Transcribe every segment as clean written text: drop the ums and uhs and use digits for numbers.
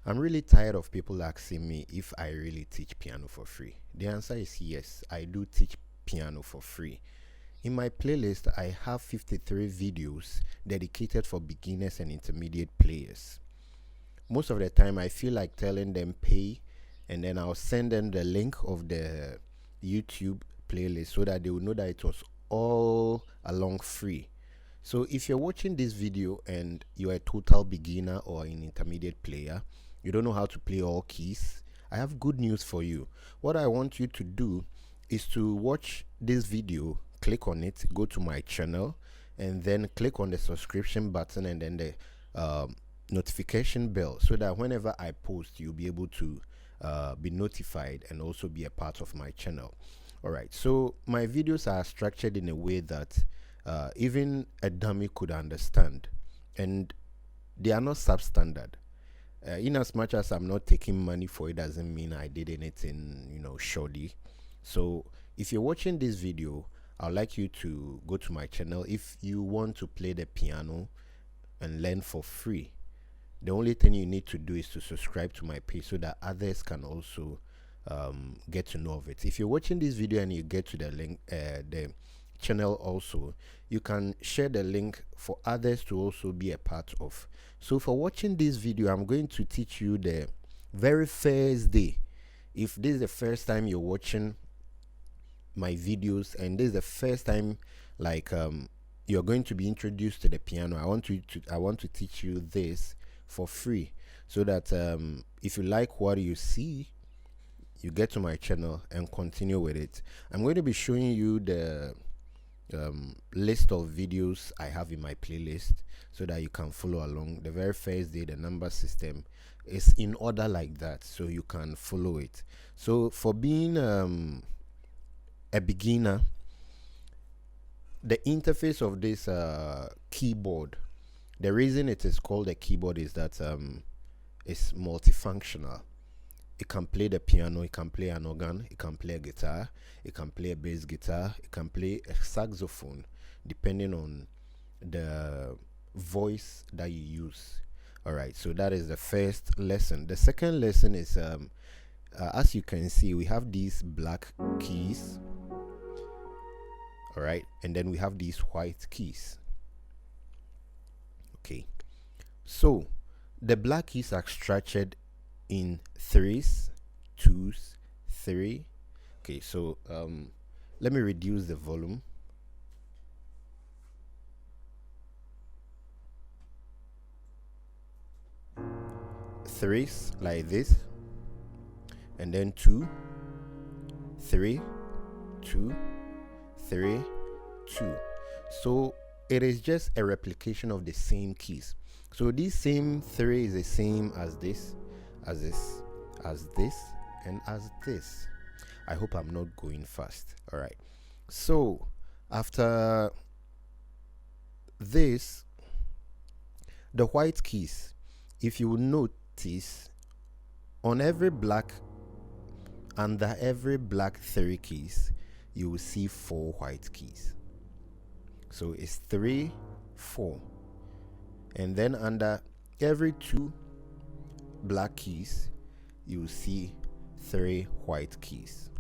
I'm really tired of people asking me if I really teach piano for free. The answer is yes, I do teach piano for free. In my playlist, I have 53 videos dedicated for beginners and intermediate players. Most of the time, I feel like telling them pay, and then I'll send them the link of the YouTube playlist so that they will know that it was all along free. So if you're watching this video and you're a total beginner or an intermediate player, you don't know how to play all keys, I have good news for you. What I want you to do is to watch this video, click on it, go to my channel, and then click on the subscription button and then the notification bell, so that whenever I post, you'll be able to be notified and also be a part of my channel. All right, so my videos are structured in a way that even a dummy could understand, and they are not substandard. In as much as I'm not taking money for it, doesn't mean I did anything, shoddy. So if you're watching this video, I'd like you to go to my channel if you want to play the piano and learn for free. The only thing you need to do is to subscribe to my page so that others can also get to know of it. If you're watching this video and you get to the link, the channel also, you can share the link for others to also be a part of. So for watching this video, I'm going to teach you the very first day. If this is the first time you're watching my videos and this is the first time you're going to be introduced to the piano, I want to teach you this for free, so that if you like what you see, you get to my channel and continue with it. I'm going to be showing you the list of videos I have in my playlist so that you can follow along. The very first day, the number system is in order like that, so you can follow it. So for being a beginner, the interface of this keyboard, the reason it is called a keyboard is that it's multifunctional. It can play the piano, it can play an organ, it can play a guitar, it can play a bass guitar, it can play a saxophone, depending on the voice that you use. All right, so that is the first lesson. The second lesson is, as you can see, we have these black keys. All right, and then we have these white keys. Okay, so the black keys are structured in threes, twos, three. Okay, so let me reduce the volume. Threes like this, and then 2, 3, 2, 3, 2. So it is just a replication of the same keys. So this same 3 is the same as this, as this, as this, and as this. I hope I'm not going fast. All right, so after this, the white keys, if you will notice, on every black, under every black 3 keys, you will see 4 white keys. So it's 3, 4, and then under every 2 black keys, you will see 3 white keys.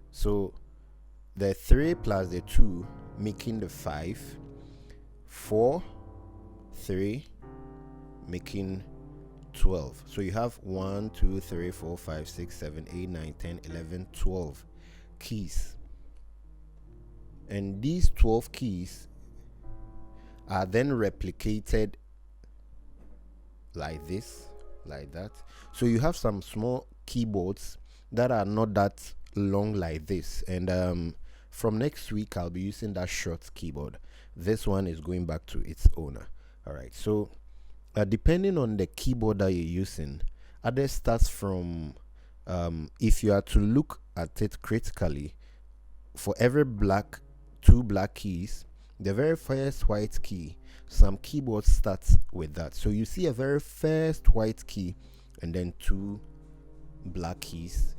So the 3 plus the 2 making the 5, 4, 3 making 12. So you have 1, 2, 3, 4, 5, 6, 7, 8, 9, 10, 11, 12 keys. And these 12 keys are then replicated like this, like that. So you have some small keyboards that are not that long like this, and from next week I'll be using that short keyboard. This one is going back to its owner. All right, so depending on the keyboard that you're using, others starts from if you are to look at it critically, for every 2 black keys, the very first white key, some keyboards starts with that. So you see a very first white key and then 2 black keys,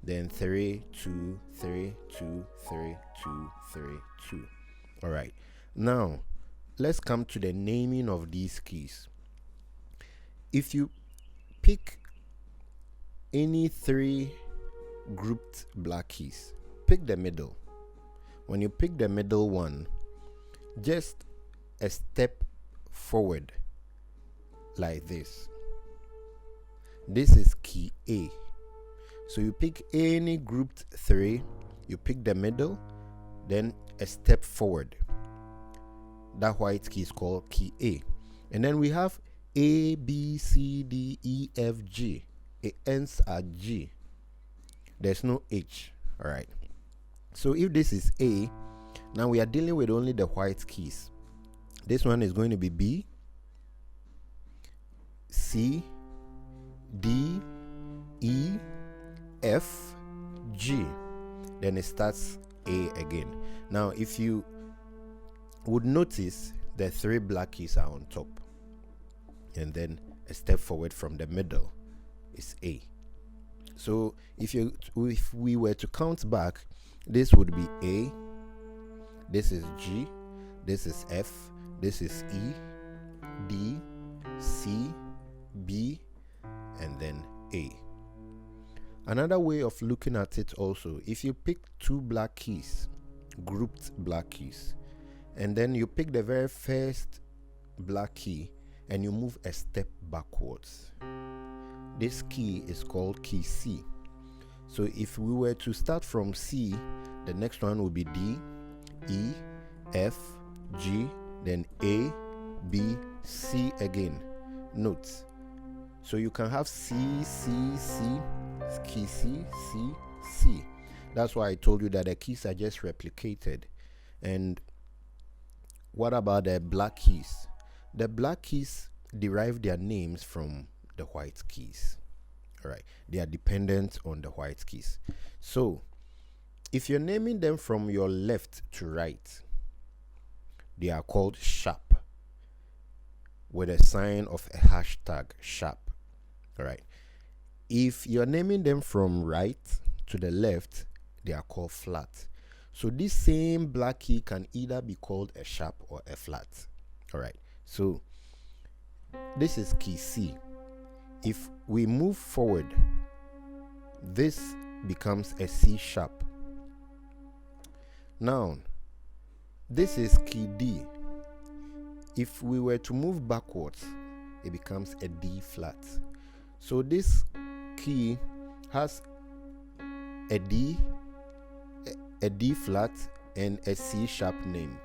then 3, 2, 3, 2, 3, 2, 3, 2. All right, now let's come to the naming of these keys. If you pick any 3 grouped black keys. Pick the middle. When you pick the middle one, just a step forward like this. This is key A. So you pick any grouped 3, you pick the middle, then a step forward. That white key is called key A. And then we have A, B, C, D, E, F, G. It ends at G. There's no H. All right. So if this is A, now we are dealing with only the white keys. This one is going to be B, C, D, E, F, G. Then it starts A again. Now if you would notice, the 3 black keys are on top, and then a step forward from the middle is A. So if we were to count back, this would be A, this is G, this is F, this is E, D, C, B, and then A. Another way of looking at it also, if you pick 2 black keys, grouped black keys, and then you pick the very first black key and you move a step backwards, this key is called key C. So if we were to start from C, the next one will be D, E, F, G, then A, B, C again. Note. So you can have C, C, C, key C, C, C. That's why I told you that the keys are just replicated. And what about the black keys? The black keys derive their names from the white keys. All right, they are dependent on the white keys. So if you're naming them from your left to right, they are called sharp, with a sign of a hashtag sharp. All right, if you're naming them from right to the left, they are called flat. So this same black key can either be called a sharp or a flat. All right, so this is key C. If we move forward, this becomes a C sharp. Now, this is key D. If we were to move backwards, it becomes a D flat. So this key has a D flat, and a C sharp name.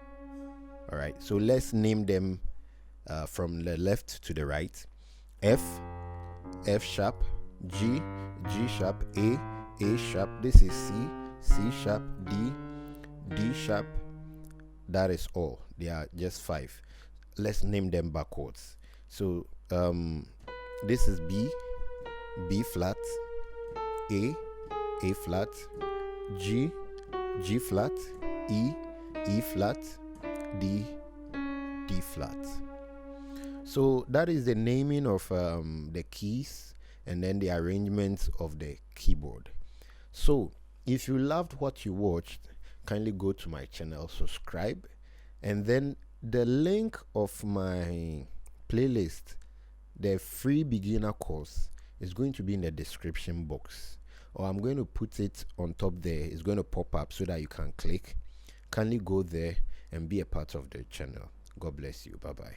All right, so let's name them from the left to the right. F, F sharp, G, G sharp, A sharp, this is C, C sharp, D sharp. That is all. They are just 5. Let's name them backwards. So this is B flat, A flat, G flat, E flat, D flat. So that is the naming of the keys and then the arrangement of the keyboard. So if you loved what you watched, kindly go to my channel, subscribe, and then the link of my playlist, the free beginner course, is going to be in the description box, or I'm going to put it on top there. It's going to pop up so that you can click. Kindly go there and be a part of the channel. God bless you. Bye bye.